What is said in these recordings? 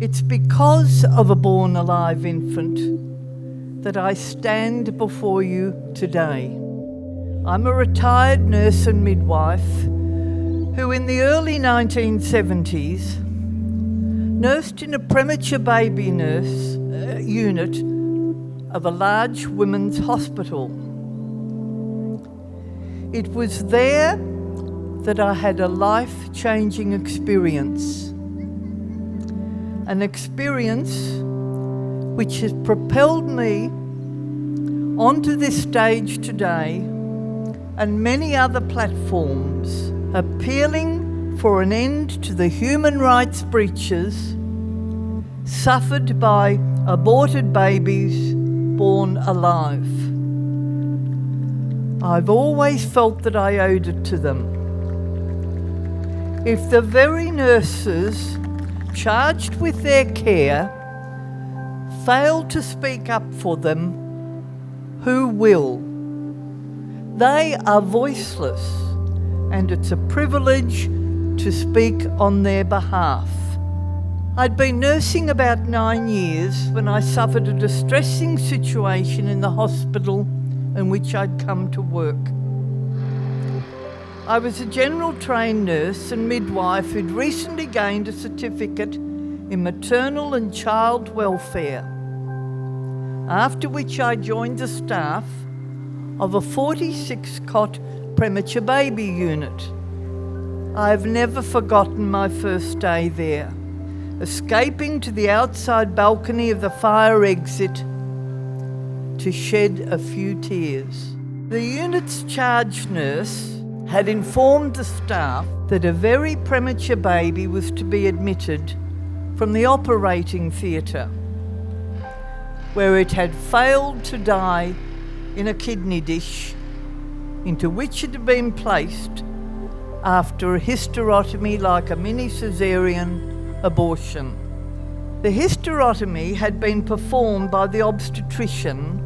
It's because of a born alive infant that I stand before you today. I'm a retired nurse and midwife who in the early 1970s nursed in a premature baby nurse unit of a large women's hospital. It was there that I had a life-changing experience. An experience which has propelled me onto this stage today and many other platforms, appealing for an end to the human rights breaches suffered by aborted babies born alive. I've always felt that I owed it to them. If the very nurses charged with their care fail to speak up for them, who will? They are voiceless, and it's a privilege to speak on their behalf. I'd been nursing about 9 years when I suffered a distressing situation in the hospital in which I'd come to work. I was a general trained nurse and midwife who'd recently gained a certificate in maternal and child welfare, after which I joined the staff of a 46-cot premature baby unit. I've never forgotten my first day there, escaping to the outside balcony of the fire exit to shed a few tears. The unit's charge nurse had informed the staff that a very premature baby was to be admitted from the operating theatre, where it had failed to die in a kidney dish into which it had been placed after a hysterotomy like a mini caesarean abortion. The hysterotomy had been performed by the obstetrician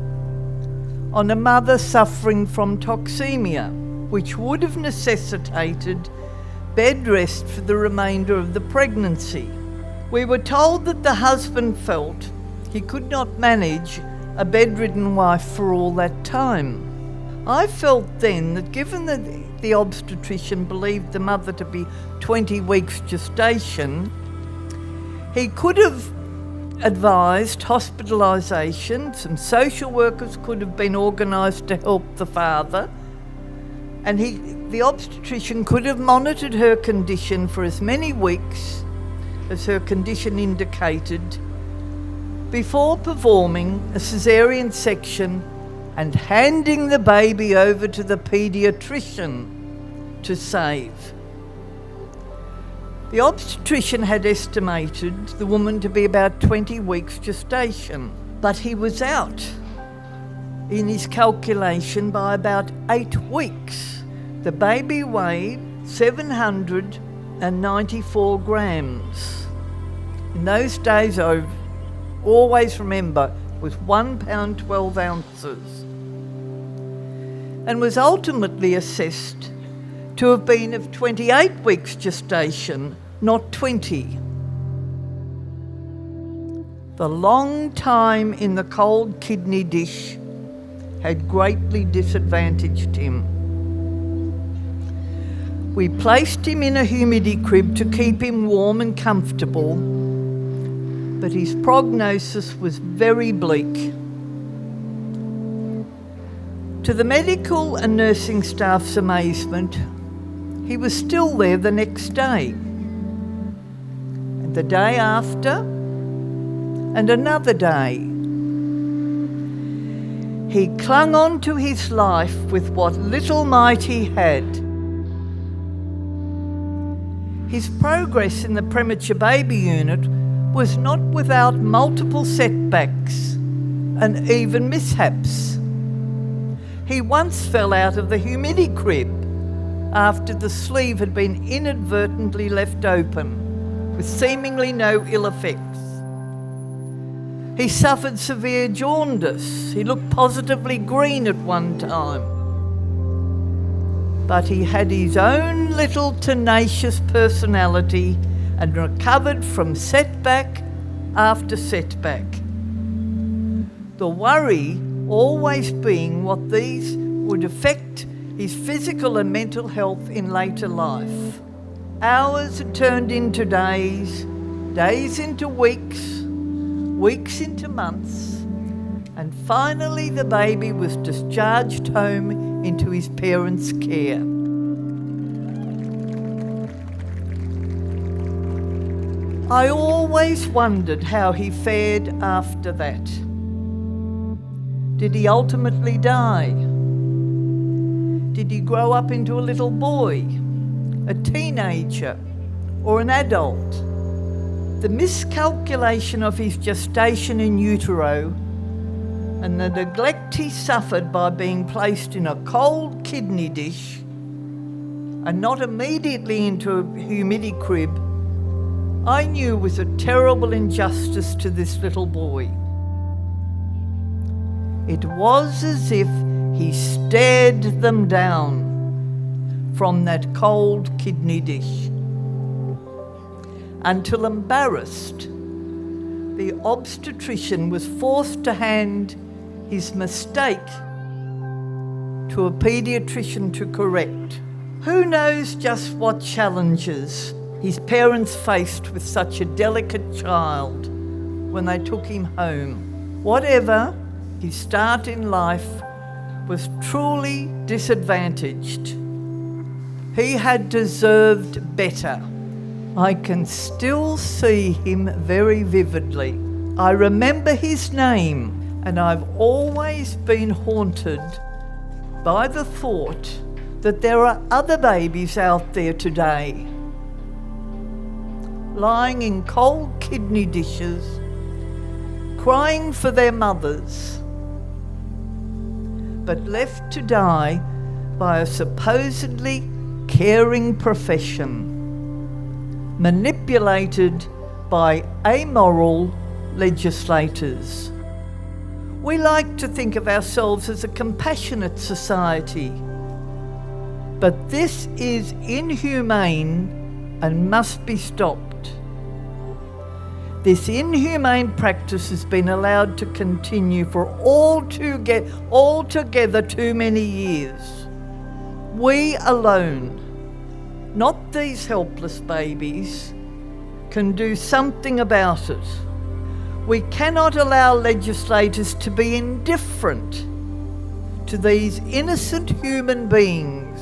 on a mother suffering from toxemia, which would have necessitated bed rest for the remainder of the pregnancy. We were told that the husband felt he could not manage a bedridden wife for all that time. I felt then that given that the obstetrician believed the mother to be 20 weeks gestation, he could have advised hospitalisation. Some social workers could have been organised to help the father, and the obstetrician could have monitored her condition for as many weeks as her condition indicated before performing a caesarean section and handing the baby over to the paediatrician to save. The obstetrician had estimated the woman to be about 20 weeks gestation, but he was out in his calculation by about 8 weeks. The baby weighed 794 grams. In those days, I always remember, it was 1 pound 12 ounces, and was ultimately assessed to have been of 28 weeks gestation, not 20. The long time in the cold kidney dish had greatly disadvantaged him. We placed him in a humidity crib to keep him warm and comfortable, but his prognosis was very bleak. To the medical and nursing staff's amazement, he was still there the next day, and the day after, and another day. He clung on to his life with what little might he had. His progress in the premature baby unit was not without multiple setbacks and even mishaps. He once fell out of the humidity crib after the sleeve had been inadvertently left open, with seemingly no ill effects. He suffered severe jaundice. He looked positively green at one time. But he had his own little tenacious personality and recovered from setback after setback. The worry always being what these would affect his physical and mental health in later life. Hours had turned into days, days into weeks, weeks into months, and finally the baby was discharged home into his parents' care. I always wondered how he fared after that. Did he ultimately die? Did he grow up into a little boy, a teenager, or an adult? The miscalculation of his gestation in utero and the neglect he suffered by being placed in a cold kidney dish and not immediately into a humidity crib, I knew was a terrible injustice to this little boy. It was as if he stared them down from that cold kidney dish, until, embarrassed, the obstetrician was forced to hand his mistake to a paediatrician to correct. Who knows just what challenges his parents faced with such a delicate child when they took him home. Whatever his start in life was truly disadvantaged. He had deserved better. I can still see him very vividly. I remember his name, and I've always been haunted by the thought that there are other babies out there today, lying in cold kidney dishes, crying for their mothers, but left to die by a supposedly caring profession, manipulated by amoral legislators. We like to think of ourselves as a compassionate society, but this is inhumane and must be stopped. This inhumane practice has been allowed to continue for altogether too many years. We alone, not these helpless babies, can do something about it. We cannot allow legislators to be indifferent to these innocent human beings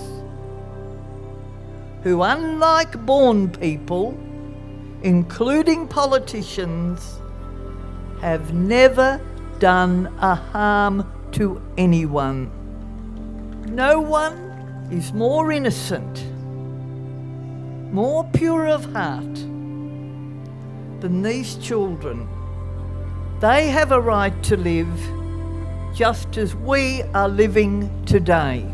who, unlike born people, including politicians, have never done a harm to anyone. No one is more innocent, more pure of heart than these children. They have a right to live just as we are living today.